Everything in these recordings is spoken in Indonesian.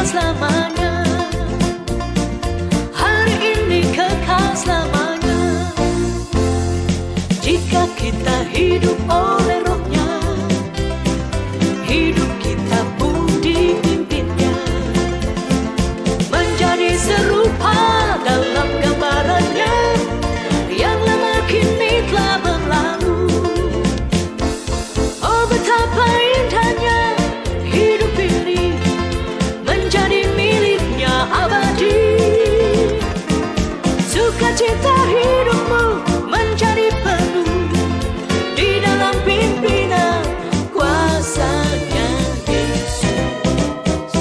selamanya. Hari ini kekal selamanya. Jika kita hidup oleh Roh-Nya, hidup kita pun dipimpinnya, menjadi serupa dalam gambarannya. Yang lama kini telah berlalu. Oh, betapa indahnya hidup ini menjadi miliknya abadi. Sukacita hidupmu menjadi penuh di dalam pimpinan kuasa-Nya Yesus.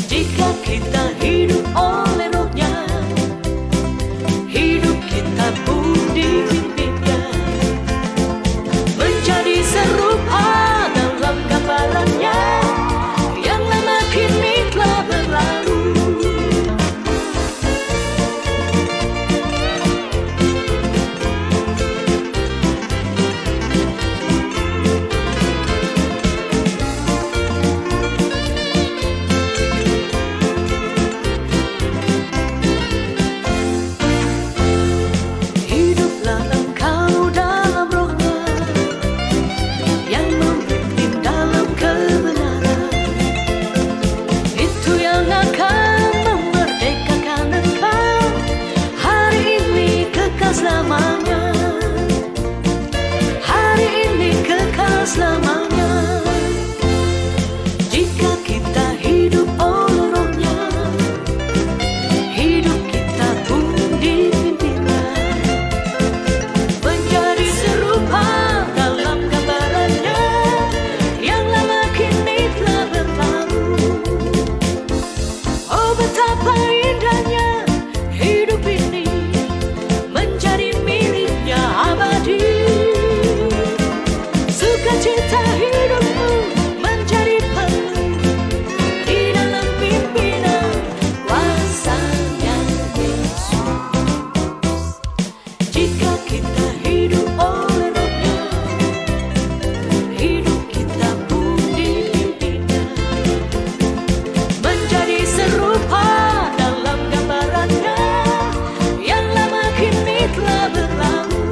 Jika kita hidup oleh Roh-Nya, hidup kita pun dipimpinnya, menjadi serupa dalam gambarannya. Yang lama kini telah berlalu. Hiduplah engkau dalam Roh-Nya yang memimpin dalam kebenaran. Itu yang akan memerdekakan engkau hari ini kekal selamanya. Hari ini kekal selamanya. Jika kita hidup oleh Roh-Nya, hidup kita pun dipimpinnya, menjadi serupa dalam gambarannya. Yang lama kini telah berlalu. Oh, betapa indahnya hidup ini menjadi miliknya abadi. Sukacita hidupmu menjadi penuh di dalam pimpinan kuasa-Nya Yesus. Jika kita hidup oleh Roh-Nya, hidup kita pun dipimpinnya, menjadi serupa dalam gambarannya. Yang lama kini telah berlalu.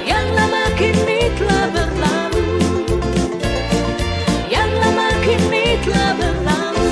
Yang lama kini telah berlalu. Yang lama kini telah berlalu.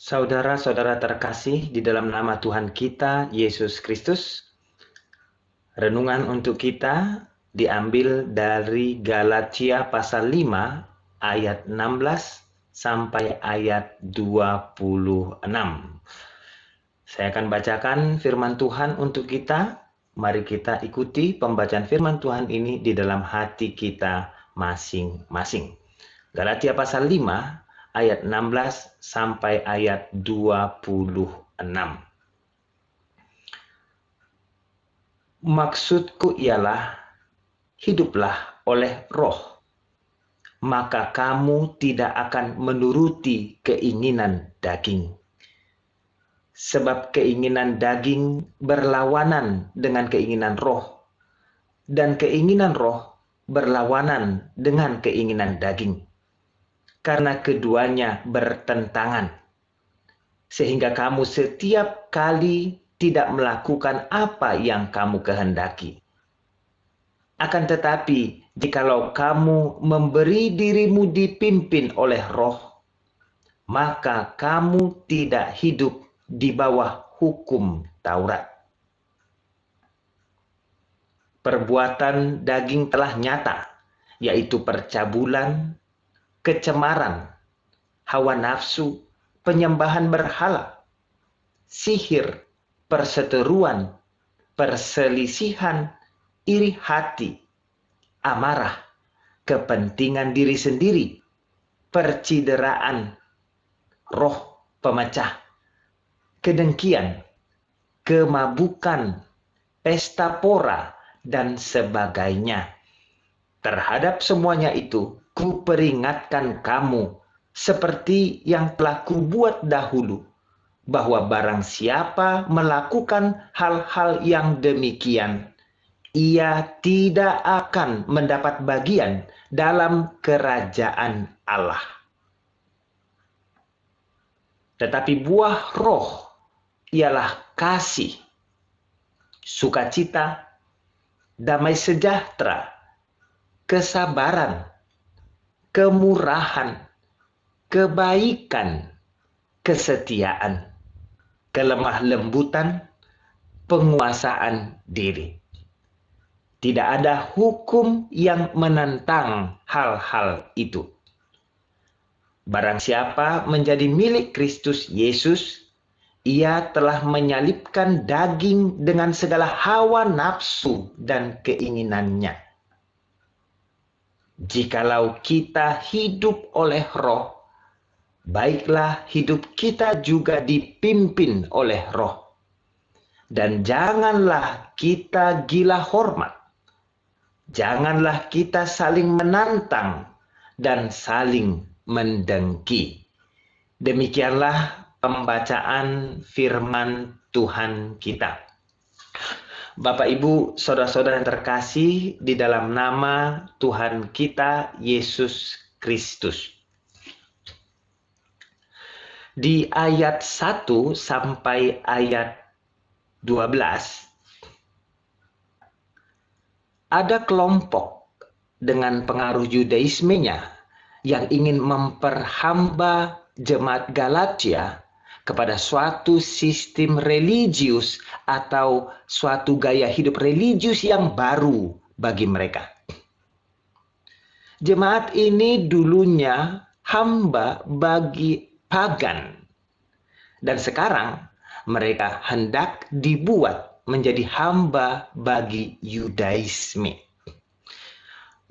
Saudara-saudara terkasih di dalam nama Tuhan kita, Yesus Kristus, renungan untuk kita diambil dari Galatia pasal 5 ayat 16 sampai ayat 26. Saya akan bacakan firman Tuhan untuk kita. Mari kita ikuti pembacaan firman Tuhan ini di dalam hati kita masing-masing. Galatia pasal 5 ayat 16 sampai ayat 26. Maksudku ialah, hiduplah oleh roh, maka kamu tidak akan menuruti keinginan daging. Sebab keinginan daging berlawanan dengan keinginan roh, dan keinginan roh berlawanan dengan keinginan daging. Karena keduanya bertentangan, sehingga kamu setiap kali tidak melakukan apa yang kamu kehendaki. Akan tetapi, jikalau kamu memberi dirimu dipimpin oleh roh, maka kamu tidak hidup di bawah hukum Taurat. Perbuatan daging telah nyata, yaitu percabulan, kecemaran, hawa nafsu, penyembahan berhala, sihir, perseteruan, perselisihan, iri hati, amarah, kepentingan diri sendiri, percideraan, roh pemecah, kedengkian, kemabukan, pesta pora, dan sebagainya. Terhadap semuanya itu, kuperingatkan kamu, seperti yang telah kubuat dahulu, bahwa barang siapa melakukan hal-hal yang demikian, ia tidak akan mendapat bagian dalam kerajaan Allah. Tetapi buah roh ialah kasih, sukacita, damai sejahtera, kesabaran, kemurahan, kebaikan, kesetiaan, kelemah lembutan, penguasaan diri. Tidak ada hukum yang menentang hal-hal itu. Barang siapa menjadi milik Kristus Yesus, ia telah menyalibkan daging dengan segala hawa nafsu dan keinginannya. Jikalau kita hidup oleh roh, baiklah hidup kita juga dipimpin oleh roh. Dan janganlah kita gila hormat. Janganlah kita saling menantang dan saling mendengki. Demikianlah pembacaan firman Tuhan kita. Bapak, Ibu, saudara-saudara yang terkasih di dalam nama Tuhan kita Yesus Kristus. Di ayat 1 sampai ayat 12, ada kelompok dengan pengaruh Yudaismenya yang ingin memperhamba jemaat Galatia kepada suatu sistem religius atau suatu gaya hidup religius yang baru bagi mereka. Jemaat ini dulunya hamba bagi pagan, dan sekarang mereka hendak dibuat menjadi hamba bagi Yudaisme.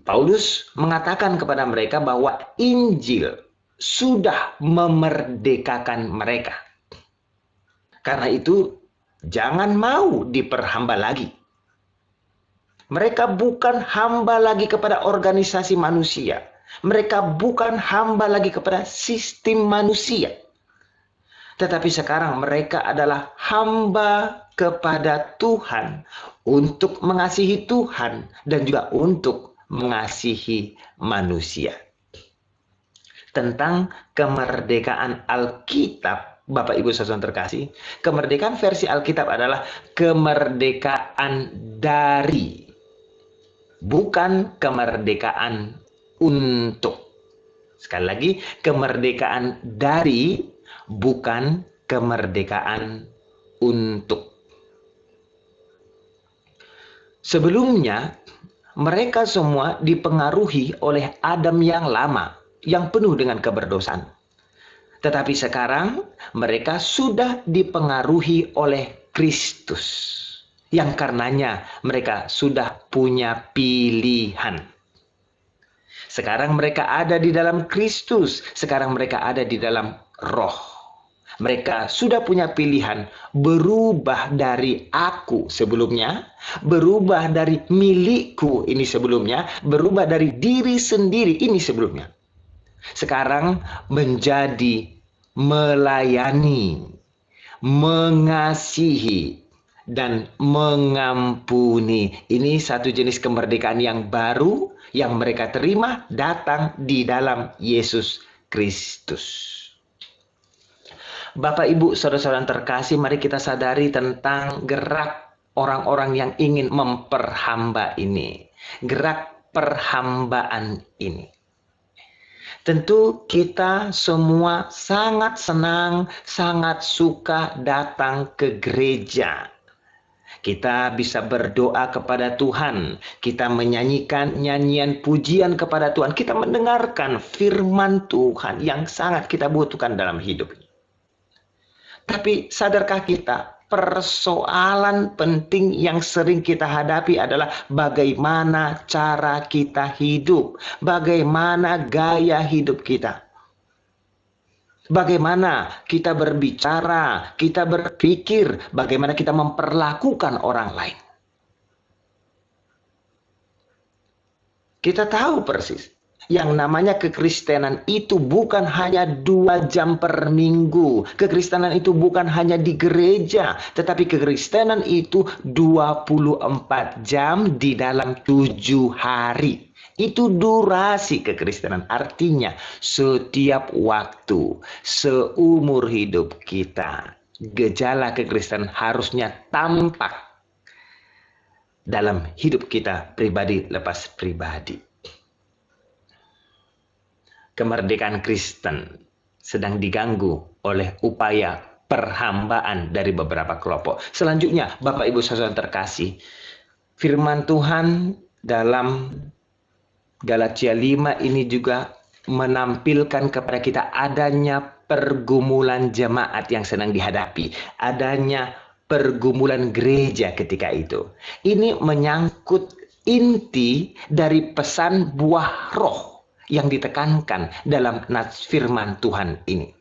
Paulus mengatakan kepada mereka bahwa Injil sudah memerdekakan mereka. Karena itu, jangan mau diperhamba lagi. Mereka bukan hamba lagi kepada organisasi manusia. Mereka bukan hamba lagi kepada sistem manusia. Tetapi sekarang mereka adalah hamba kepada Tuhan untuk mengasihi Tuhan dan juga untuk mengasihi manusia. Tentang kemerdekaan Alkitab, Bapak Ibu saudara terkasih, kemerdekaan versi Alkitab adalah kemerdekaan dari, bukan kemerdekaan untuk. Sekali lagi, kemerdekaan dari bukan kemerdekaan untuk. Sebelumnya, mereka semua dipengaruhi oleh Adam yang lama, yang penuh dengan keberdosaan. Tetapi sekarang mereka sudah dipengaruhi oleh Kristus, yang karenanya mereka sudah punya pilihan. Sekarang mereka ada di dalam Kristus, sekarang mereka ada di dalam Roh. Mereka sudah punya pilihan berubah dari aku sebelumnya, berubah dari milikku ini sebelumnya, berubah dari diri sendiri ini sebelumnya. Sekarang menjadi melayani, mengasihi, dan mengampuni. Ini satu jenis kemerdekaan yang baru yang mereka terima datang di dalam Yesus Kristus. Bapak, Ibu, saudara-saudara terkasih, mari kita sadari tentang gerak orang-orang yang ingin memperhamba ini. Gerak perhambaan ini. Tentu kita semua sangat senang, sangat suka datang ke gereja. Kita bisa berdoa kepada Tuhan, kita menyanyikan nyanyian pujian kepada Tuhan, kita mendengarkan firman Tuhan yang sangat kita butuhkan dalam hidup ini. Tapi sadarkah kita, persoalan penting yang sering kita hadapi adalah bagaimana cara kita hidup, bagaimana gaya hidup kita. Bagaimana kita berbicara, kita berpikir, bagaimana kita memperlakukan orang lain. Kita tahu persis, yang namanya kekristenan itu bukan hanya 2 jam per minggu. Kekristenan itu bukan hanya di gereja, tetapi kekristenan itu 24 jam di dalam 7 hari. Itu durasi kekristenan. Artinya setiap waktu, seumur hidup kita, gejala kekristenan harusnya tampak dalam hidup kita pribadi lepas pribadi. Kemerdekaan Kristen sedang diganggu oleh upaya perhambaan dari beberapa kelompok. Selanjutnya, Bapak Ibu saudara terkasih, firman Tuhan dalam Galatia 5 ini juga menampilkan kepada kita adanya pergumulan jemaat yang sedang dihadapi, adanya pergumulan gereja ketika itu. Ini menyangkut inti dari pesan buah roh yang ditekankan dalam firman Tuhan ini.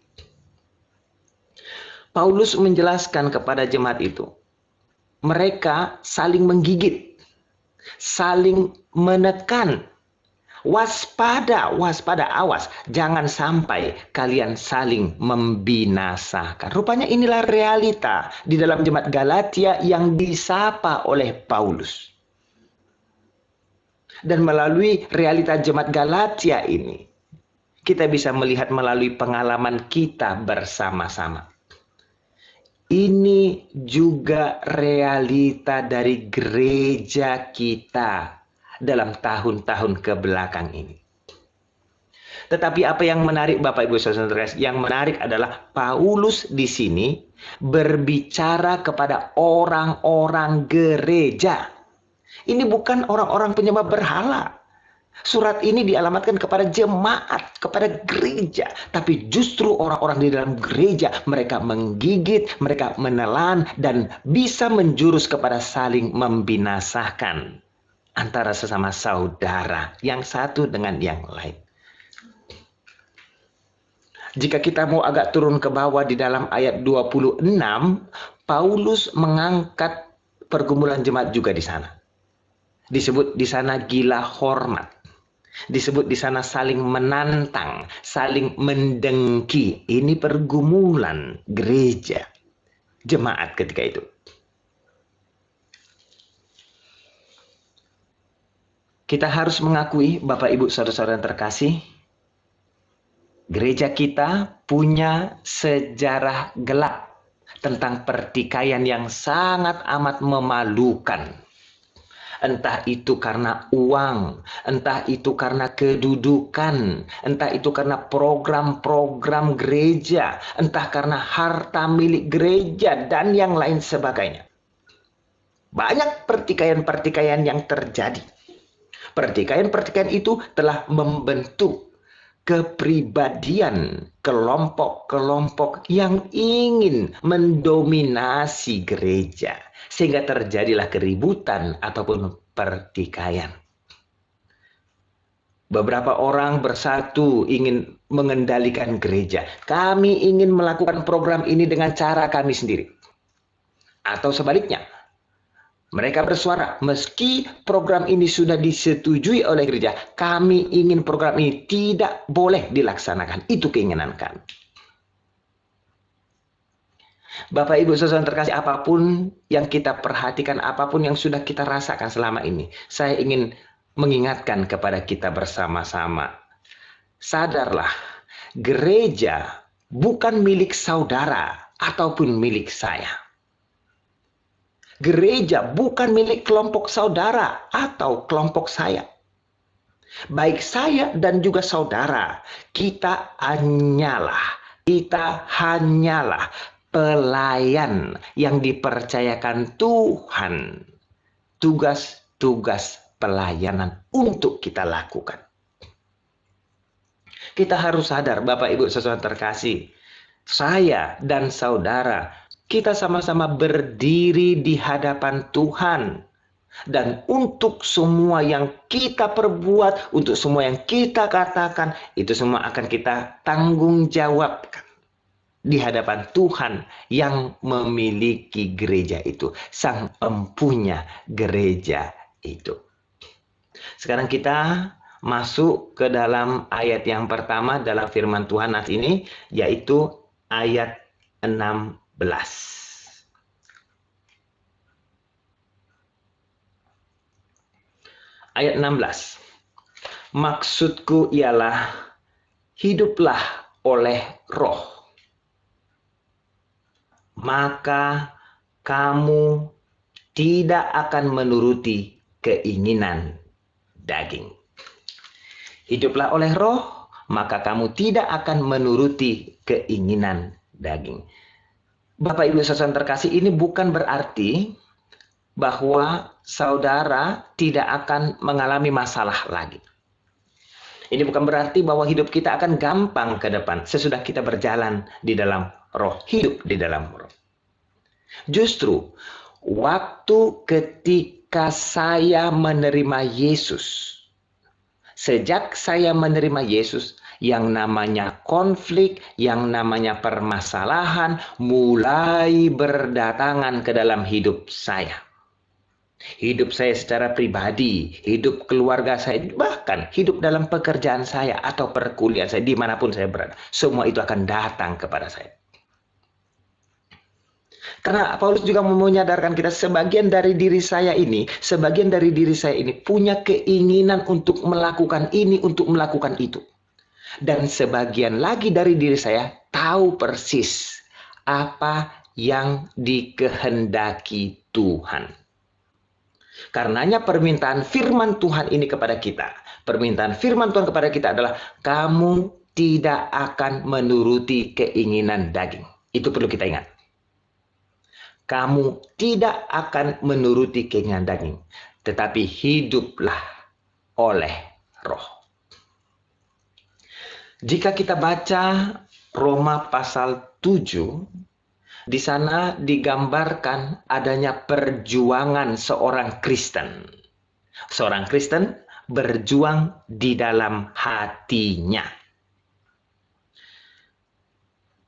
Paulus menjelaskan kepada jemaat itu, mereka saling menggigit, saling menekan. Waspada, waspada, awas. Jangan sampai kalian saling membinasakan. Rupanya inilah realita di dalam jemaat Galatia yang disapa oleh Paulus. Dan melalui realita jemaat Galatia ini, kita bisa melihat melalui pengalaman kita bersama-sama. Ini juga realita dari gereja kita dalam tahun-tahun kebelakang ini. Tetapi apa yang menarik Bapak Ibu Saudara, yang menarik adalah Paulus di sini berbicara kepada orang-orang gereja. Ini bukan orang-orang penyembah berhala. Surat ini dialamatkan kepada jemaat, kepada gereja. Tapi justru orang-orang di dalam gereja, mereka menggigit, mereka menelan, dan bisa menjurus kepada saling membinasakan antara sesama saudara yang satu dengan yang lain. Jika kita mau agak turun ke bawah di dalam ayat 26, Paulus mengangkat pergumulan jemaat juga di sana. Disebut di sana gila hormat. Disebut di sana saling menantang, saling mendengki. Ini pergumulan gereja, jemaat ketika itu. Kita harus mengakui, Bapak Ibu saudara-saudara yang terkasih, gereja kita punya sejarah gelap tentang pertikaian yang sangat amat memalukan. Entah itu karena uang, entah itu karena kedudukan, entah itu karena program-program gereja, entah karena harta milik gereja, dan yang lain sebagainya. Banyak pertikaian-pertikaian yang terjadi. Pertikaian-pertikaian itu telah membentuk kepribadian kelompok-kelompok yang ingin mendominasi gereja, sehingga terjadilah keributan ataupun pertikaian. Beberapa orang bersatu ingin mengendalikan gereja. Kami ingin melakukan program ini dengan cara kami sendiri. Atau sebaliknya, mereka bersuara, meski program ini sudah disetujui oleh gereja, kami ingin program ini tidak boleh dilaksanakan. Itu keinginan kami. Bapak Ibu saudara terkasih, apapun yang kita perhatikan, apapun yang sudah kita rasakan selama ini, saya ingin mengingatkan kepada kita bersama-sama. Sadarlah, gereja bukan milik saudara ataupun milik saya. Gereja bukan milik kelompok saudara atau kelompok saya. Baik saya dan juga saudara, kita hanyalah pelayan yang dipercayakan Tuhan. Tugas-tugas pelayanan untuk kita lakukan. Kita harus sadar, Bapak Ibu saudara terkasih, saya dan saudara, kita sama-sama berdiri di hadapan Tuhan. Dan untuk semua yang kita perbuat, untuk semua yang kita katakan, itu semua akan kita tanggung jawabkan di hadapan Tuhan yang memiliki gereja itu, sang empunya gereja itu. Sekarang kita masuk ke dalam ayat yang pertama dalam firman Tuhan saat ini, yaitu ayat 16. Ayat 16. Maksudku ialah hiduplah oleh roh, maka kamu tidak akan menuruti keinginan daging. Hiduplah oleh roh, maka kamu tidak akan menuruti keinginan daging. Bapak Ibu saudara terkasih, ini bukan berarti bahwa saudara tidak akan mengalami masalah lagi. Ini bukan berarti bahwa hidup kita akan gampang ke depan sesudah kita berjalan di dalam roh, hidup di dalam roh. Justru waktu ketika saya menerima Yesus, sejak saya menerima Yesus, yang namanya konflik, yang namanya permasalahan mulai berdatangan ke dalam hidup saya. Hidup saya secara pribadi, hidup keluarga saya, bahkan hidup dalam pekerjaan saya atau perkuliahan saya, dimanapun saya berada. Semua itu akan datang kepada saya. Karena Paulus juga menyadarkan kita, sebagian dari diri saya ini punya keinginan untuk melakukan ini, untuk melakukan itu. Dan sebagian lagi dari diri saya tahu persis apa yang dikehendaki Tuhan. Karenanya permintaan firman Tuhan ini kepada kita, permintaan firman Tuhan kepada kita adalah kamu tidak akan menuruti keinginan daging. Itu perlu kita ingat. Kamu tidak akan menuruti keinginan daging, tetapi hiduplah oleh roh. Jika kita baca Roma pasal 7, di sana digambarkan adanya perjuangan seorang Kristen. Seorang Kristen berjuang di dalam hatinya.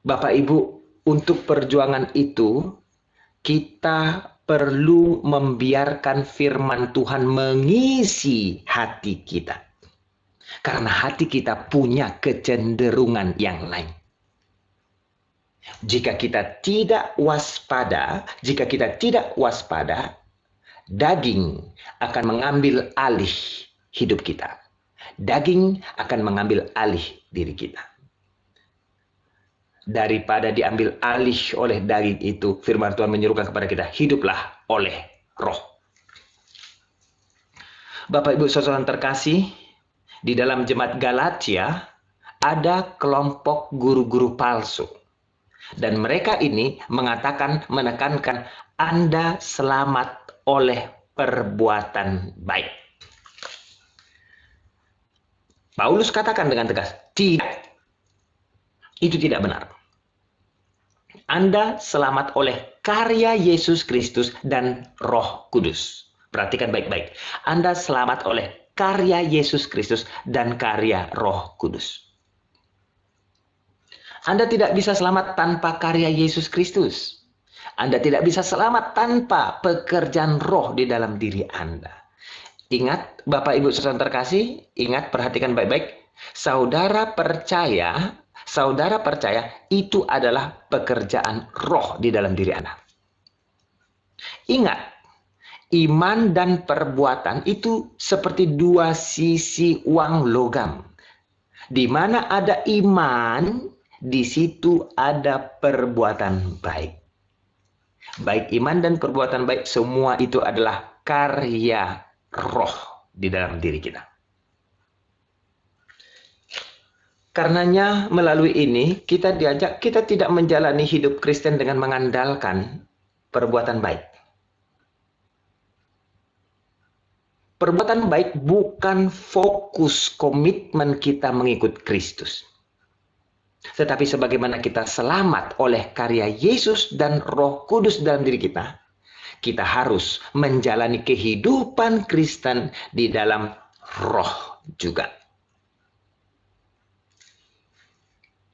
Bapak Ibu, untuk perjuangan itu kita perlu membiarkan firman Tuhan mengisi hati kita. Karena hati kita punya kecenderungan yang lain. Jika kita tidak waspada, daging akan mengambil alih hidup kita. Daging akan mengambil alih diri kita. Daripada diambil alih oleh daging itu, firman Tuhan menyerukan kepada kita, hiduplah oleh roh. Bapak Ibu Saudara yang terkasih, di dalam jemaat Galatia ada kelompok guru-guru palsu. Dan mereka ini menekankan Anda selamat oleh perbuatan baik. Paulus katakan dengan tegas, tidak. Itu tidak benar. Anda selamat oleh karya Yesus Kristus dan Roh Kudus. Perhatikan baik-baik. Anda selamat oleh karya Yesus Kristus dan karya Roh Kudus. Anda tidak bisa selamat tanpa karya Yesus Kristus. Anda tidak bisa selamat tanpa pekerjaan Roh di dalam diri Anda. Ingat, Bapak Ibu Saudara terkasih, ingat, perhatikan baik-baik. Saudara percaya itu adalah pekerjaan Roh di dalam diri Anda. Ingat, iman dan perbuatan itu seperti dua sisi uang logam. Di mana ada iman, di situ ada perbuatan baik. Baik iman dan perbuatan baik, semua itu adalah karya Roh di dalam diri kita. Karenanya melalui ini kita diajak, kita tidak menjalani hidup Kristen dengan mengandalkan perbuatan baik. Perbuatan baik bukan fokus komitmen kita mengikut Kristus. Tetapi sebagaimana kita selamat oleh karya Yesus dan Roh Kudus dalam diri kita, kita harus menjalani kehidupan Kristen di dalam Roh juga.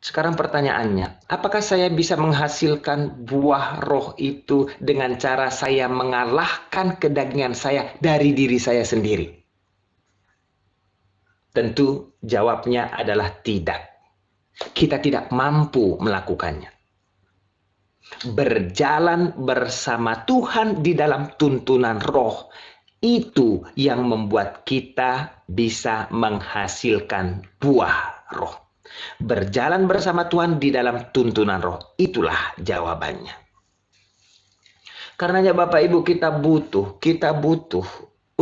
Sekarang pertanyaannya, apakah saya bisa menghasilkan buah Roh itu dengan cara saya mengalahkan kedagingan saya dari diri saya sendiri? Tentu jawabnya adalah tidak. Kita tidak mampu melakukannya. Berjalan bersama Tuhan di dalam tuntunan Roh, itu yang membuat kita bisa menghasilkan buah Roh. Berjalan bersama Tuhan di dalam tuntunan Roh, itulah jawabannya. Karenanya Bapak Ibu, kita butuh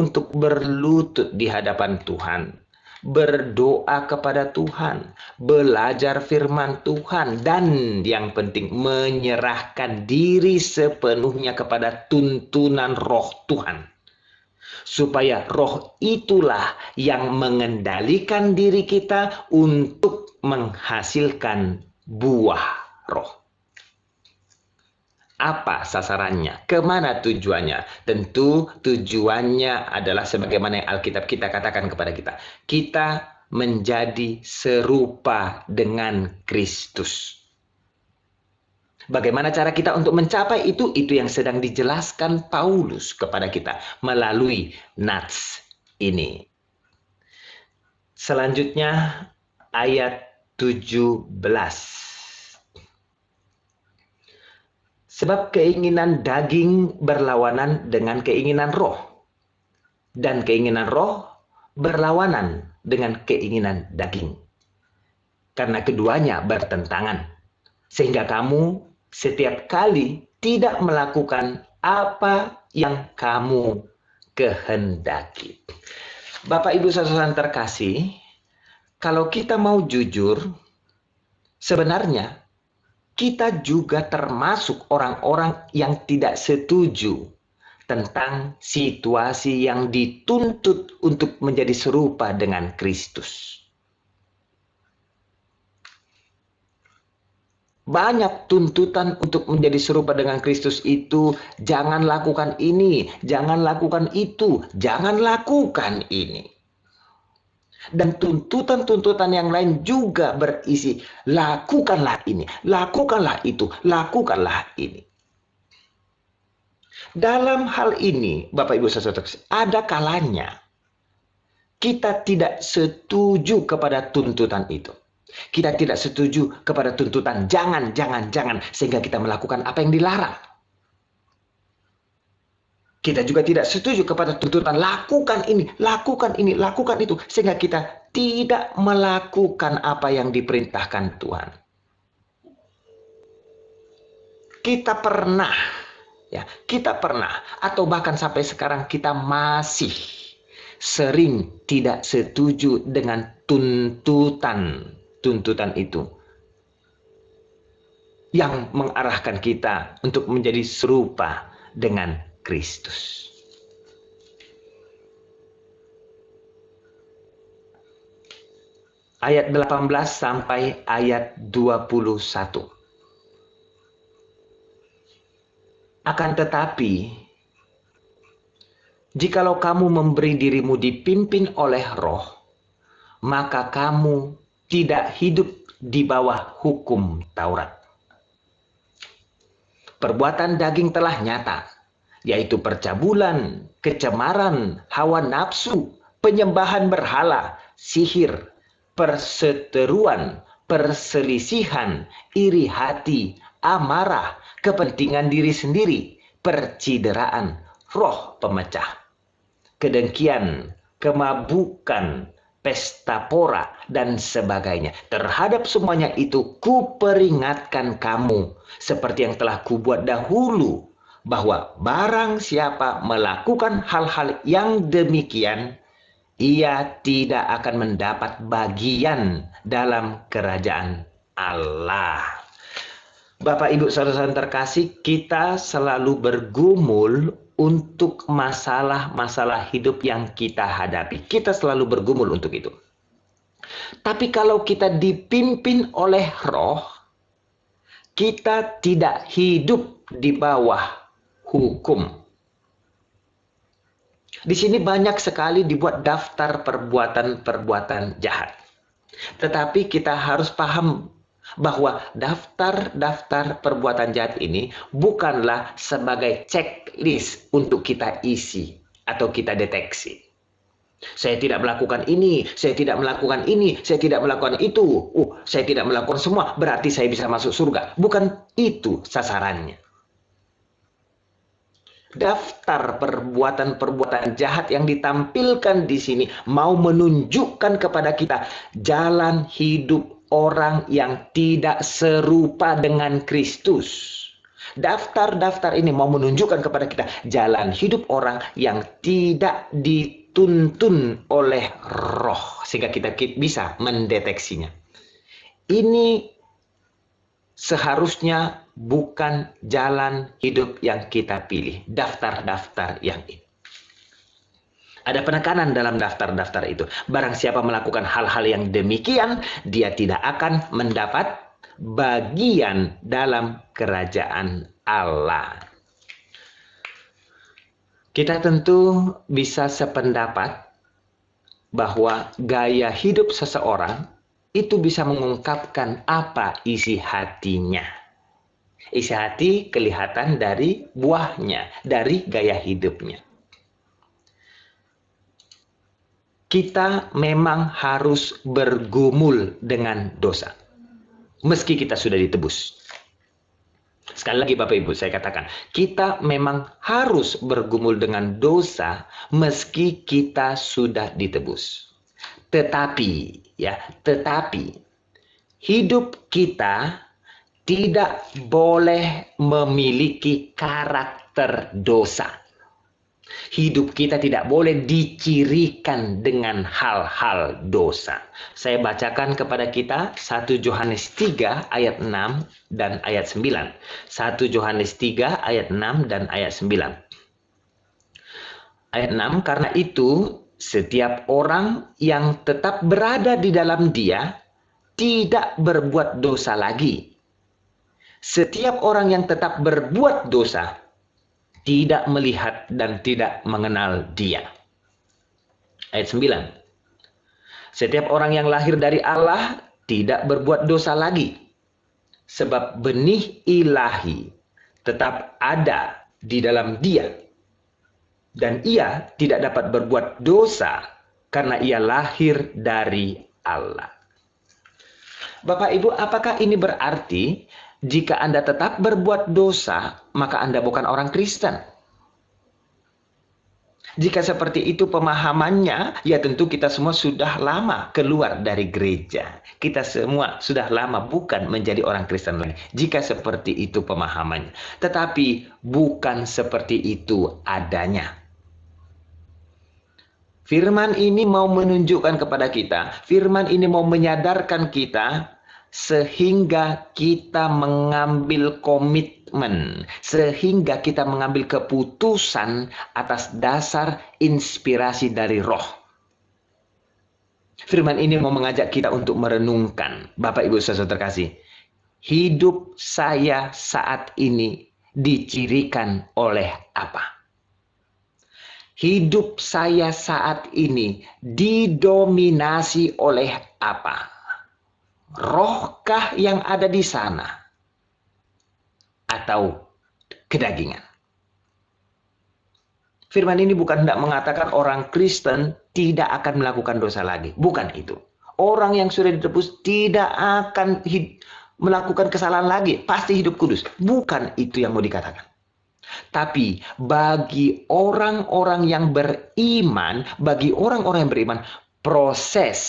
untuk berlutut di hadapan Tuhan, berdoa kepada Tuhan, belajar firman Tuhan, dan yang penting menyerahkan diri sepenuhnya kepada tuntunan Roh Tuhan. Supaya Roh itulah yang mengendalikan diri kita untuk menghasilkan buah Roh. Apa sasarannya? Kemana tujuannya? Tentu tujuannya adalah sebagaimana yang Alkitab kita katakan kepada kita. Kita menjadi serupa dengan Kristus. Bagaimana cara kita untuk mencapai itu? Itu yang sedang dijelaskan Paulus kepada kita melalui nats ini. Selanjutnya ayat 17. Sebab keinginan daging berlawanan dengan keinginan roh, dan keinginan roh berlawanan dengan keinginan daging. Karena keduanya bertentangan, sehingga kamu setiap kali tidak melakukan apa yang kamu kehendaki. Bapak Ibu saudara terkasih, kalau kita mau jujur, sebenarnya kita juga termasuk orang-orang yang tidak setuju tentang situasi yang dituntut untuk menjadi serupa dengan Kristus. Banyak tuntutan untuk menjadi serupa dengan Kristus itu, jangan lakukan ini, jangan lakukan itu, jangan lakukan ini. Dan tuntutan-tuntutan yang lain juga berisi, lakukanlah ini, lakukanlah itu, lakukanlah ini. Dalam hal ini, Bapak Ibu saudara, ada kalanya kita tidak setuju kepada tuntutan itu. Kita tidak setuju kepada tuntutan jangan, sehingga kita melakukan apa yang dilarang. Kita juga tidak setuju kepada tuntutan lakukan ini, lakukan itu, sehingga kita tidak melakukan apa yang diperintahkan Tuhan. Kita pernah, atau bahkan sampai sekarang kita masih sering tidak setuju dengan tuntutan itu yang mengarahkan kita untuk menjadi serupa dengan Kristus. Ayat 18 sampai ayat 21. Akan tetapi, jikalau kamu memberi dirimu dipimpin oleh Roh, maka kamu tidak hidup di bawah hukum Taurat. Perbuatan daging telah nyata, yaitu percabulan, kecemaran, hawa nafsu, penyembahan berhala, sihir, perseteruan, perselisihan, iri hati, amarah, kepentingan diri sendiri, percideraan, roh pemecah, kedengkian, kemabukan, pesta pora, dan sebagainya. Terhadap semuanya itu kuperingatkan kamu, seperti yang telah kubuat dahulu, bahwa barang siapa melakukan hal-hal yang demikian, ia tidak akan mendapat bagian dalam kerajaan Allah. Bapak, Ibu, saudara-saudara terkasih, kita selalu bergumul untuk masalah-masalah hidup yang kita hadapi. Kita selalu bergumul untuk itu. Tapi kalau kita dipimpin oleh Roh, kita tidak hidup di bawah hukum. Di sini banyak sekali dibuat daftar perbuatan-perbuatan jahat. Tetapi kita harus paham bahwa daftar-daftar perbuatan jahat ini bukanlah sebagai checklist untuk kita isi atau kita deteksi. Saya tidak melakukan ini, saya tidak melakukan ini, saya tidak melakukan itu. Saya tidak melakukan semua, berarti saya bisa masuk surga. Bukan itu sasarannya. Daftar perbuatan-perbuatan jahat yang ditampilkan di sini mau menunjukkan kepada kita jalan hidup orang yang tidak serupa dengan Kristus. Daftar-daftar ini mau menunjukkan kepada kita jalan hidup orang yang tidak dituntun oleh Roh, sehingga kita bisa mendeteksinya. Ini seharusnya bukan jalan hidup yang kita pilih. Daftar-daftar yang ini. Ada penekanan dalam daftar-daftar itu. Barang siapa melakukan hal-hal yang demikian, dia tidak akan mendapat bagian dalam kerajaan Allah. Kita tentu bisa sependapat bahwa gaya hidup seseorang itu bisa mengungkapkan apa isi hatinya. Isi hati kelihatan dari buahnya, dari gaya hidupnya. Kita memang harus bergumul dengan dosa, meski kita sudah ditebus. Sekali lagi Bapak Ibu, saya katakan, kita memang harus bergumul dengan dosa, meski kita sudah ditebus. Tetapi, hidup kita tidak boleh memiliki karakter dosa. Hidup kita tidak boleh dicirikan dengan hal-hal dosa. Saya bacakan kepada kita 1 Yohanes 3 ayat 6 dan ayat 9. 1 Yohanes 3 ayat 6 dan ayat 9. Ayat 6, karena itu setiap orang yang tetap berada di dalam Dia tidak berbuat dosa lagi. Setiap orang yang tetap berbuat dosa tidak melihat dan tidak mengenal Dia. Ayat 9. Setiap orang yang lahir dari Allah tidak berbuat dosa lagi, sebab benih ilahi tetap ada di dalam Dia, dan ia tidak dapat berbuat dosa karena ia lahir dari Allah. Bapak Ibu, apakah ini berarti jika Anda tetap berbuat dosa, maka Anda bukan orang Kristen? Jika seperti itu pemahamannya, ya tentu kita semua sudah lama keluar dari gereja. Kita semua sudah lama bukan menjadi orang Kristen lagi. Jika seperti itu pemahamannya. Tetapi bukan seperti itu adanya. Firman ini mau menunjukkan kepada kita, firman ini mau menyadarkan kita sehingga kita mengambil komitmen, sehingga kita mengambil keputusan atas dasar inspirasi dari Roh. Firman ini mau mengajak kita untuk merenungkan, Bapak Ibu Saudara terkasih, hidup saya saat ini dicirikan oleh apa? Hidup saya saat ini didominasi oleh apa? Rohkah yang ada di sana? Atau kedagingan? Firman ini bukan hendak mengatakan orang Kristen tidak akan melakukan dosa lagi. Bukan itu. Orang yang sudah ditebus tidak akan melakukan kesalahan lagi. Pasti hidup kudus. Bukan itu yang mau dikatakan. Tapi bagi orang-orang yang beriman, proses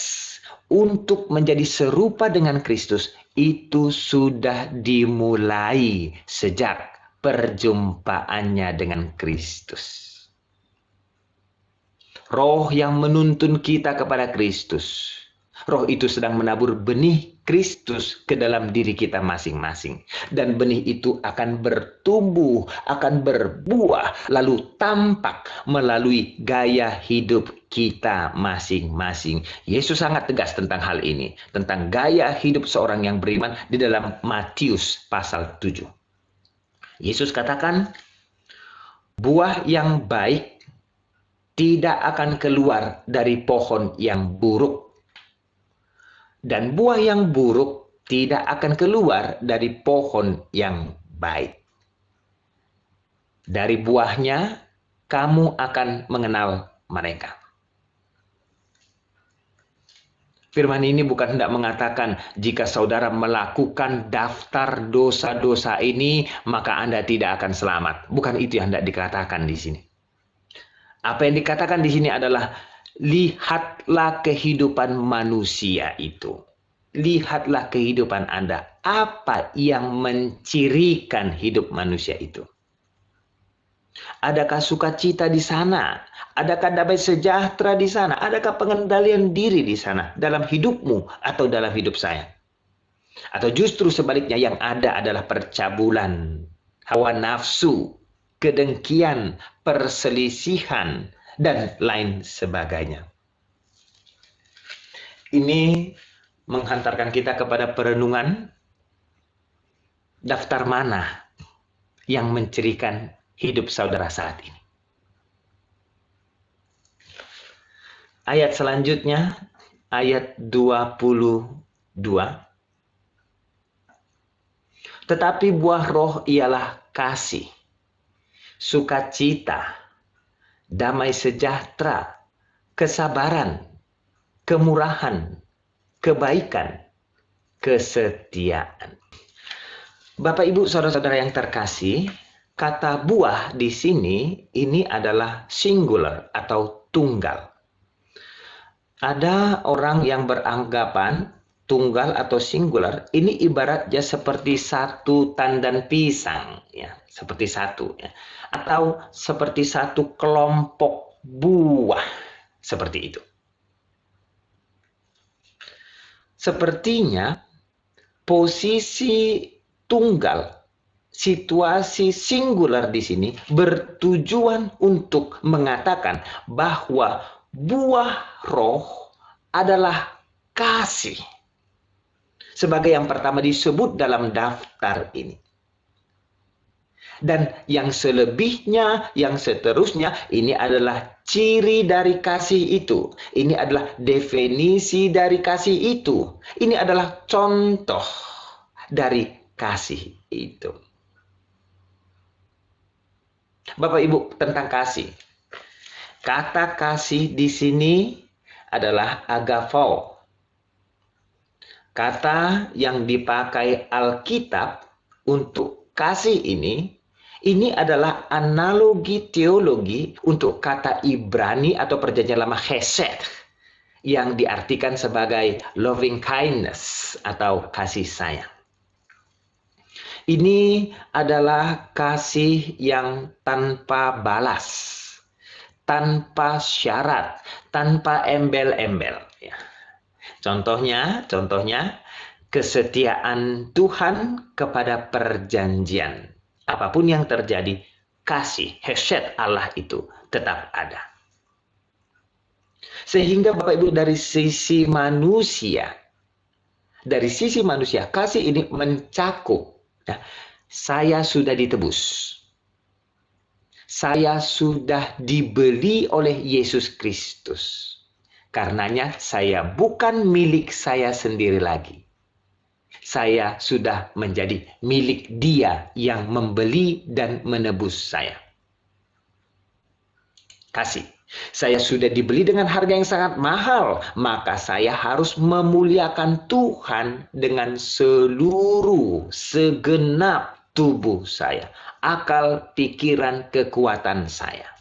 untuk menjadi serupa dengan Kristus itu sudah dimulai sejak perjumpaannya dengan Kristus. Roh yang menuntun kita kepada Kristus. Roh itu sedang menabur benih Kristus ke dalam diri kita masing-masing. Dan benih itu akan bertumbuh, akan berbuah, lalu tampak melalui gaya hidup kita masing-masing. Yesus sangat tegas tentang hal ini. Tentang gaya hidup seorang yang beriman di dalam Matius pasal 7. Yesus katakan, buah yang baik tidak akan keluar dari pohon yang buruk. Dan buah yang buruk tidak akan keluar dari pohon yang baik. Dari buahnya kamu akan mengenal mereka. Firman ini bukan hendak mengatakan jika saudara melakukan daftar dosa-dosa ini maka Anda tidak akan selamat. Bukan itu yang hendak dikatakan di sini. Apa yang dikatakan di sini adalah lihatlah kehidupan manusia itu. Lihatlah kehidupan Anda. Apa yang mencirikan hidup manusia itu? Adakah sukacita di sana? Adakah damai sejahtera di sana? Adakah pengendalian diri di sana dalam hidupmu atau dalam hidup saya? Atau justru sebaliknya yang ada adalah percabulan, hawa nafsu, kedengkian, perselisihan, dan lain sebagainya. Ini menghantarkan kita kepada perenungan daftar mana yang mencirikan hidup saudara saat ini. Ayat selanjutnya, ayat 22. Tetapi buah roh ialah kasih, sukacita, damai sejahtera, kesabaran, kemurahan, kebaikan, kesetiaan. Bapak Ibu saudara-saudara yang terkasih, kata buah di sini ini adalah singular atau tunggal. Ada orang yang beranggapan tunggal atau singular ini ibaratnya seperti satu tandan pisang, ya, seperti satu, ya, atau seperti satu kelompok buah, seperti itu. Sepertinya posisi tunggal, situasi singular di sini bertujuan untuk mengatakan bahwa buah roh adalah kasih. Sebagai yang pertama disebut dalam daftar ini. Dan yang selebihnya, yang seterusnya, ini adalah ciri dari kasih itu. Ini adalah definisi dari kasih itu. Ini adalah contoh dari kasih itu. Bapak Ibu, tentang kasih. Kata kasih di sini adalah agapao. Kata yang dipakai Alkitab untuk kasih ini adalah analogi teologi untuk kata Ibrani atau perjanjian lama chesed yang diartikan sebagai loving kindness atau kasih sayang. Ini adalah kasih yang tanpa balas, tanpa syarat, tanpa embel-embel. Ya. Contohnya kesetiaan Tuhan kepada perjanjian. Apapun yang terjadi, kasih, hesed Allah itu tetap ada. Sehingga Bapak Ibu dari sisi manusia, kasih ini mencakup. Nah, saya sudah ditebus. Saya sudah dibeli oleh Yesus Kristus. Karenanya saya bukan milik saya sendiri lagi. Saya sudah menjadi milik Dia yang membeli dan menebus saya. Kasih. Saya sudah dibeli dengan harga yang sangat mahal, maka saya harus memuliakan Tuhan dengan segenap tubuh saya, akal, pikiran, kekuatan saya.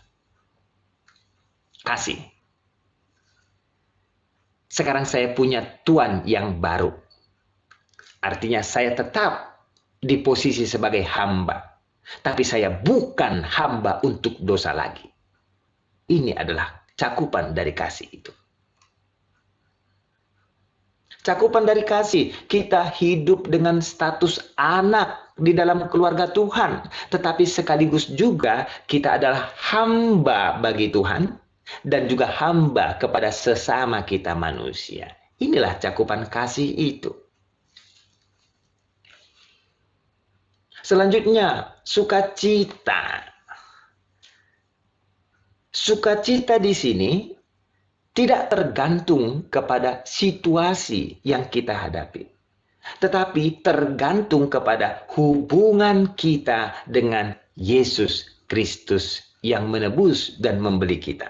Kasih. Sekarang saya punya Tuhan yang baru. Artinya saya tetap di posisi sebagai hamba, tapi saya bukan hamba untuk dosa lagi. Ini adalah cakupan dari kasih itu. Cakupan dari kasih, kita hidup dengan status anak di dalam keluarga Tuhan. Tetapi sekaligus juga kita adalah hamba bagi Tuhan dan juga hamba kepada sesama kita manusia. Inilah cakupan kasih itu. Selanjutnya, sukacita. Sukacita di sini tidak tergantung kepada situasi yang kita hadapi, tetapi tergantung kepada hubungan kita dengan Yesus Kristus yang menebus dan membeli kita.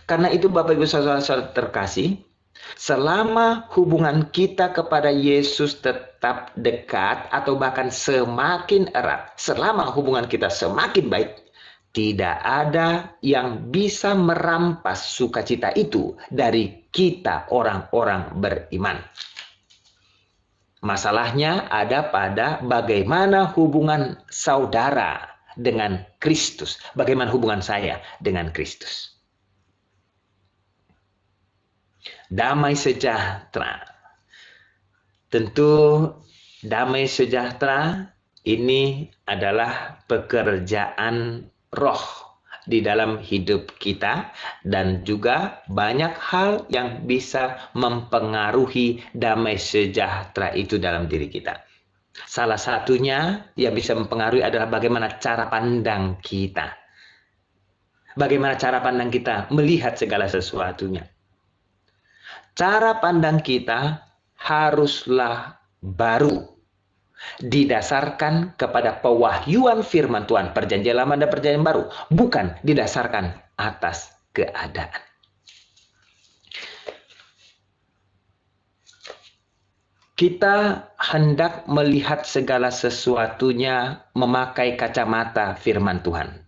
Karena itu Bapak Ibu Saudara-saudara terkasih, selama hubungan kita kepada Yesus tetap dekat atau bahkan semakin erat, selama hubungan kita semakin baik, tidak ada yang bisa merampas sukacita itu dari kita orang-orang beriman. Masalahnya ada pada bagaimana hubungan saudara dengan Kristus, bagaimana hubungan saya dengan Kristus. Damai sejahtera. Tentu damai sejahtera ini adalah pekerjaan roh di dalam hidup kita dan juga banyak hal yang bisa mempengaruhi damai sejahtera itu dalam diri kita. Salah satunya yang bisa mempengaruhi adalah bagaimana cara pandang kita. Bagaimana cara pandang kita melihat segala sesuatunya. Cara pandang kita haruslah baru, didasarkan kepada pewahyuan firman Tuhan, perjanjian lama dan perjanjian baru, bukan didasarkan atas keadaan. Kita hendak melihat segala sesuatunya memakai kacamata firman Tuhan.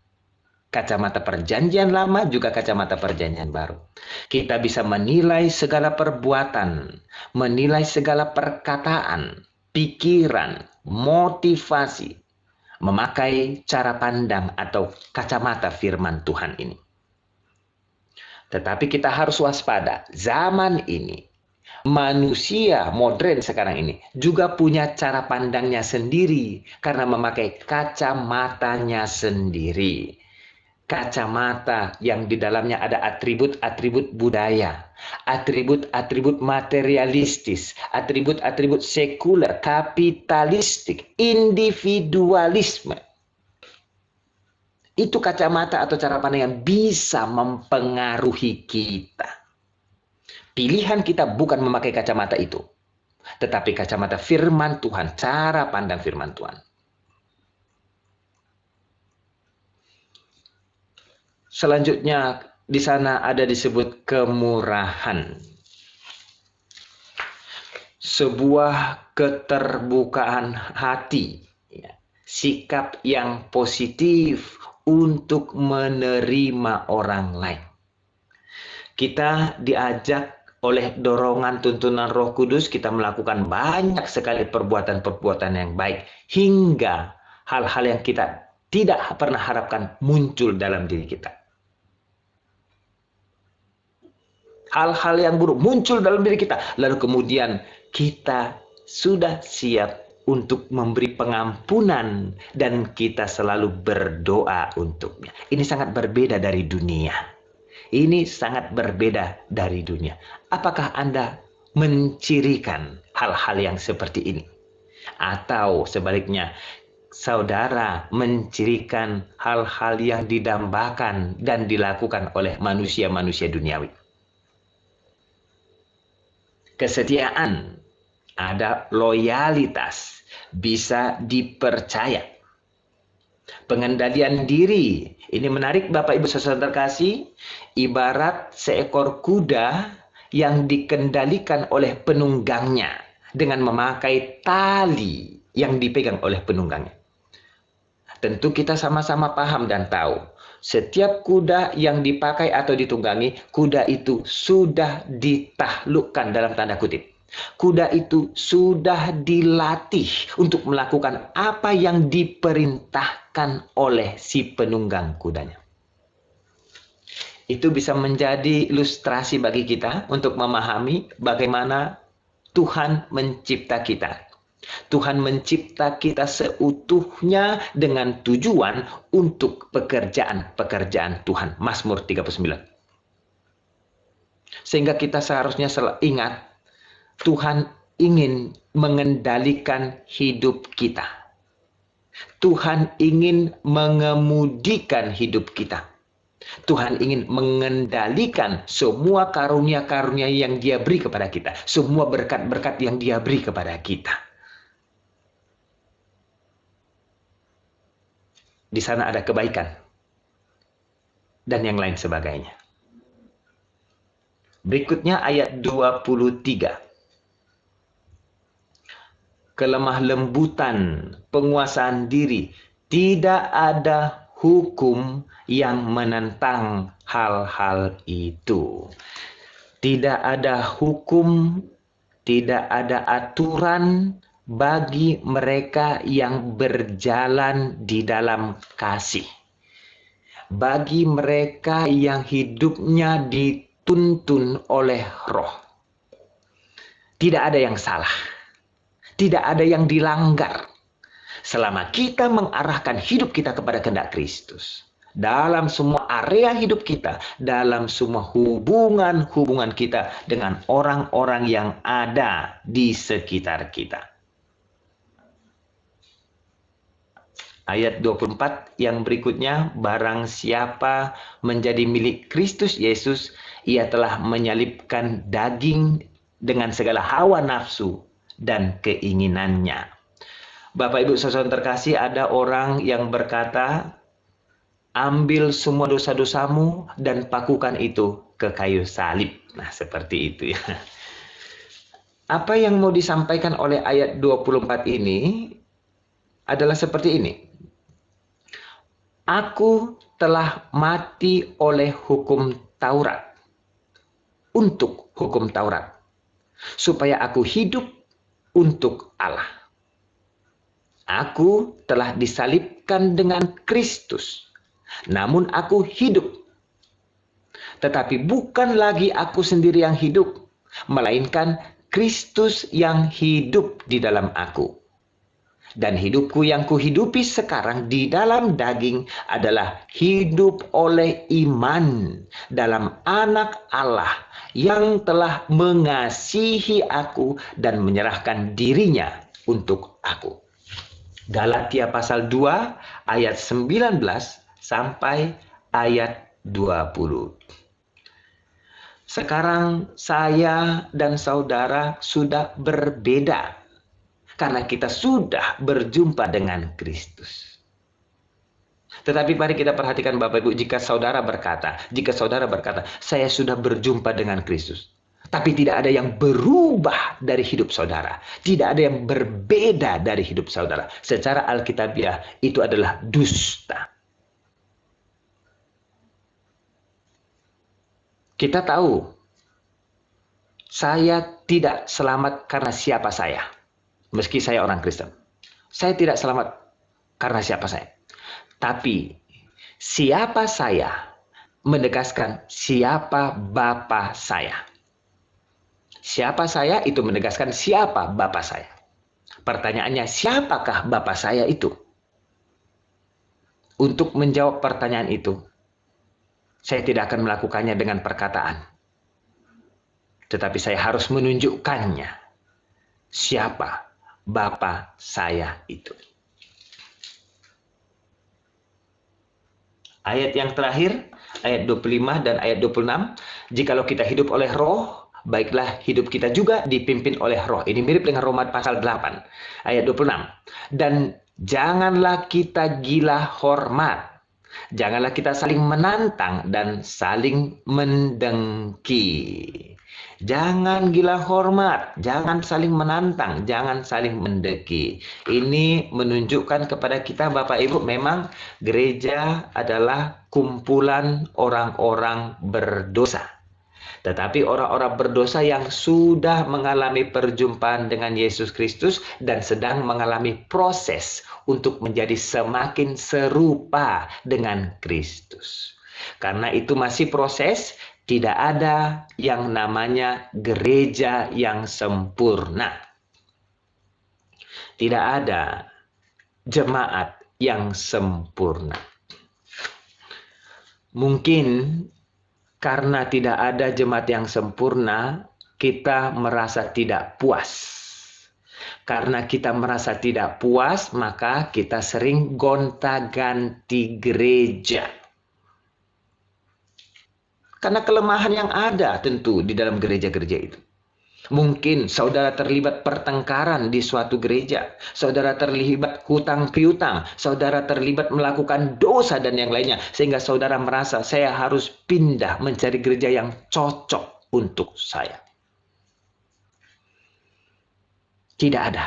Kacamata perjanjian lama juga kacamata perjanjian baru. Kita bisa menilai segala perbuatan, menilai segala perkataan, pikiran, motivasi, memakai cara pandang atau kacamata firman Tuhan ini. Tetapi kita harus waspada, zaman ini, manusia modern sekarang ini juga punya cara pandangnya sendiri karena memakai kacamatanya sendiri. Kacamata yang di dalamnya ada atribut-atribut budaya, atribut-atribut materialistis, atribut-atribut sekuler, kapitalistik, individualisme. Itu kacamata atau cara pandang yang bisa mempengaruhi kita. Pilihan kita bukan memakai kacamata itu, tetapi kacamata firman Tuhan, cara pandang firman Tuhan. Selanjutnya di sana ada disebut kemurahan. Sebuah keterbukaan hati, sikap yang positif untuk menerima orang lain. Kita diajak oleh dorongan tuntunan Roh Kudus, kita melakukan banyak sekali perbuatan-perbuatan yang baik, hingga hal-hal yang kita tidak pernah harapkan muncul dalam diri kita. Hal-hal yang buruk muncul dalam diri kita, lalu kemudian kita sudah siap untuk memberi pengampunan dan kita selalu berdoa untuknya. Ini sangat berbeda dari dunia. Ini sangat berbeda dari dunia. Apakah Anda mencirikan hal-hal yang seperti ini? Atau sebaliknya, saudara mencirikan hal-hal yang didambakan dan dilakukan oleh manusia-manusia duniawi? Kesetiaan, ada loyalitas, bisa dipercaya. Pengendalian diri, ini menarik Bapak Ibu Saudara terkasih, ibarat seekor kuda yang dikendalikan oleh penunggangnya dengan memakai tali yang dipegang oleh penunggangnya. Tentu kita sama-sama paham dan tahu, setiap kuda yang dipakai atau ditunggangi, kuda itu sudah ditaklukkan dalam tanda kutip. Kuda itu sudah dilatih untuk melakukan apa yang diperintahkan oleh si penunggang kudanya. Itu bisa menjadi ilustrasi bagi kita untuk memahami bagaimana Tuhan mencipta kita. Tuhan mencipta kita seutuhnya dengan tujuan untuk pekerjaan-pekerjaan Tuhan. Mazmur 39. Sehingga kita seharusnya ingat, Tuhan ingin mengendalikan hidup kita. Tuhan ingin mengemudikan hidup kita. Tuhan ingin mengendalikan semua karunia-karunia yang Dia beri kepada kita. Semua berkat-berkat yang Dia beri kepada kita. Di sana ada kebaikan dan yang lain sebagainya. Berikutnya ayat 23. Kelemah lembutan, penguasaan diri, tidak ada hukum yang menentang hal-hal itu. Tidak ada hukum, tidak ada aturan bagi mereka yang berjalan di dalam kasih. Bagi mereka yang hidupnya dituntun oleh Roh. Tidak ada yang salah. Tidak ada yang dilanggar. Selama kita mengarahkan hidup kita kepada kehendak Kristus. Dalam semua area hidup kita. Dalam semua hubungan-hubungan kita dengan orang-orang yang ada di sekitar kita. Ayat 24 yang berikutnya, barang siapa menjadi milik Kristus Yesus, ia telah menyalibkan daging dengan segala hawa nafsu dan keinginannya. Bapak Ibu Saudara terkasih, ada orang yang berkata, ambil semua dosa-dosamu dan pakukan itu ke kayu salib. Nah, seperti itu ya. Apa yang mau disampaikan oleh ayat 24 ini adalah seperti ini. Aku telah mati oleh hukum Taurat, untuk hukum Taurat, supaya aku hidup untuk Allah. Aku telah disalibkan dengan Kristus, namun aku hidup. Tetapi bukan lagi aku sendiri yang hidup, melainkan Kristus yang hidup di dalam aku. Dan hidupku yang kuhidupi sekarang di dalam daging adalah hidup oleh iman dalam Anak Allah yang telah mengasihi aku dan menyerahkan dirinya untuk aku. Galatia pasal 2 ayat 19 sampai ayat 20. Sekarang saya dan saudara sudah berbeda. Karena kita sudah berjumpa dengan Kristus. Tetapi mari kita perhatikan Bapak Ibu, jika saudara berkata, saya sudah berjumpa dengan Kristus. Tapi tidak ada yang berubah dari hidup saudara. Tidak ada yang berbeda dari hidup saudara. Secara alkitabiah itu adalah dusta. Kita tahu, saya tidak selamat karena siapa saya. Meski saya orang Kristen, saya tidak selamat karena siapa saya. Tapi siapa saya menegaskan siapa Bapa saya. Siapa saya itu menegaskan siapa Bapa saya. Pertanyaannya, siapakah Bapa saya itu? Untuk menjawab pertanyaan itu, saya tidak akan melakukannya dengan perkataan. Tetapi saya harus menunjukkannya. Siapa Bapa saya itu? Ayat yang terakhir, ayat 25 dan ayat 26. Jikalau kita hidup oleh roh, baiklah hidup kita juga dipimpin oleh roh. Ini mirip dengan Roma pasal 8, ayat 26. Dan janganlah kita gila hormat. Janganlah kita saling menantang dan saling mendengki. Jangan gila hormat, jangan saling menantang, jangan saling mendengki. Ini menunjukkan kepada kita Bapak Ibu, memang gereja adalah kumpulan orang-orang berdosa. Tetapi orang-orang berdosa yang sudah mengalami perjumpaan dengan Yesus Kristus dan sedang mengalami proses untuk menjadi semakin serupa dengan Kristus. Karena itu masih proses, tidak ada yang namanya gereja yang sempurna. Tidak ada jemaat yang sempurna. Mungkin karena tidak ada jemaat yang sempurna, kita merasa tidak puas. Karena kita merasa tidak puas, maka kita sering gonta-ganti gereja. Karena kelemahan yang ada tentu di dalam gereja-gereja itu. Mungkin saudara terlibat pertengkaran di suatu gereja, saudara terlibat hutang piutang, saudara terlibat melakukan dosa dan yang lainnya, sehingga saudara merasa saya harus pindah mencari gereja yang cocok untuk saya. Tidak ada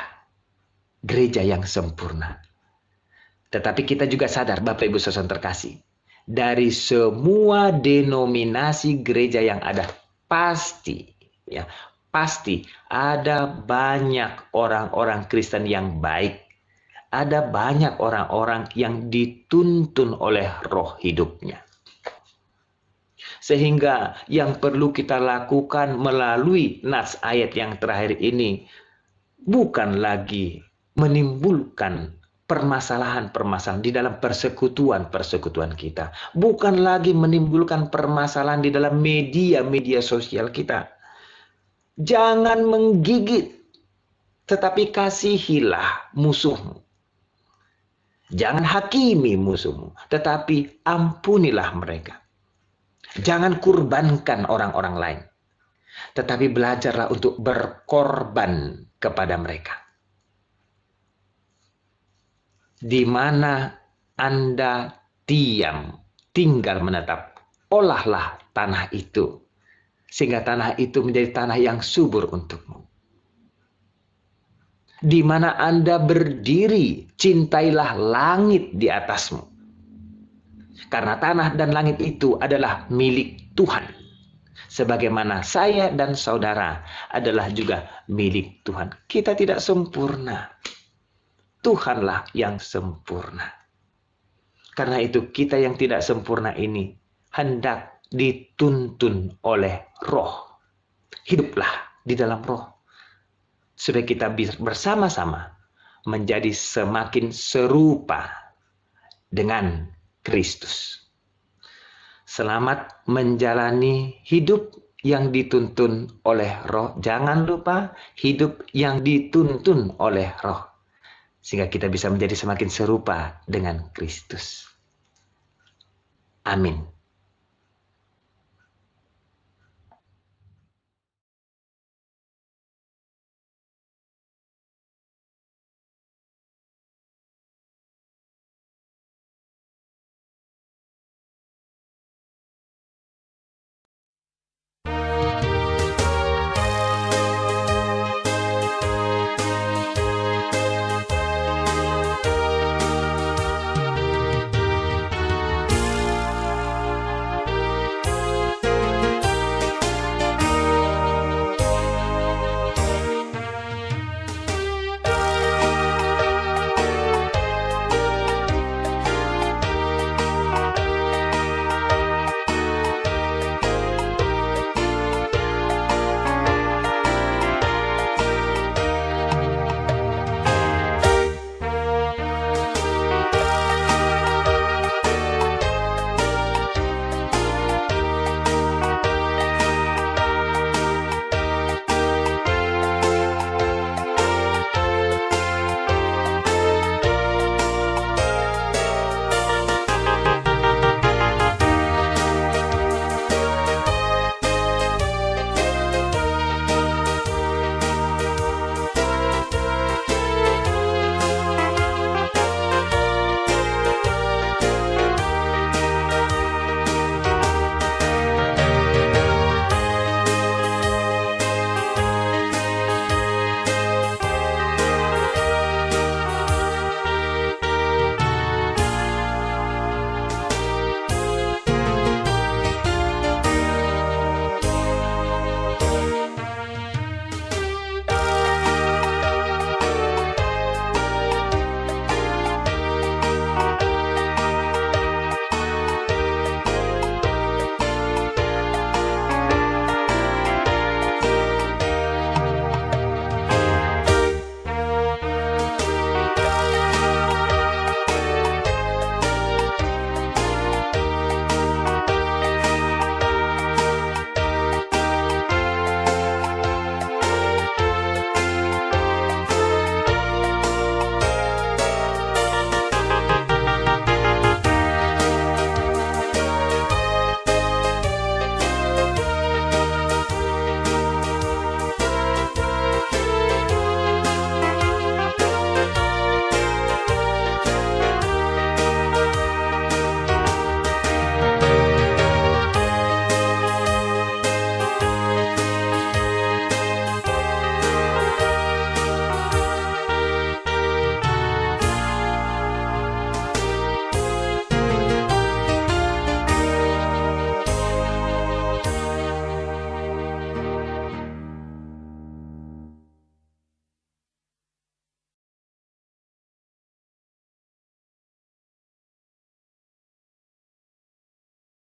gereja yang sempurna. Tetapi kita juga sadar, Bapak Ibu saudara terkasih, dari semua denominasi gereja yang ada, pasti ada banyak orang-orang Kristen yang baik. Ada banyak orang-orang yang dituntun oleh roh hidupnya. Sehingga yang perlu kita lakukan melalui nas ayat yang terakhir ini bukan lagi menimbulkan permasalahan-permasalahan di dalam persekutuan kita. Bukan lagi menimbulkan permasalahan di dalam media sosial kita. Jangan menggigit, tetapi kasihilah musuhmu. Jangan hakimi musuhmu, tetapi ampunilah mereka. Jangan kurbankan orang-orang lain, tetapi belajarlah untuk berkorban kepada mereka. Di mana Anda tinggal menetap, olahlah tanah itu, sehingga tanah itu menjadi tanah yang subur untukmu. Di mana Anda berdiri, cintailah langit di atasmu. Karena tanah dan langit itu adalah milik Tuhan. Sebagaimana saya dan saudara adalah juga milik Tuhan. Kita tidak sempurna. Tuhanlah yang sempurna. Karena itu kita yang tidak sempurna ini hendak dituntun oleh roh. Hiduplah di dalam roh. Supaya kita bersama-sama menjadi semakin serupa dengan Kristus. Selamat menjalani hidup yang dituntun oleh roh. Jangan lupa hidup yang dituntun oleh roh. Sehingga kita bisa menjadi semakin serupa dengan Kristus. Amin.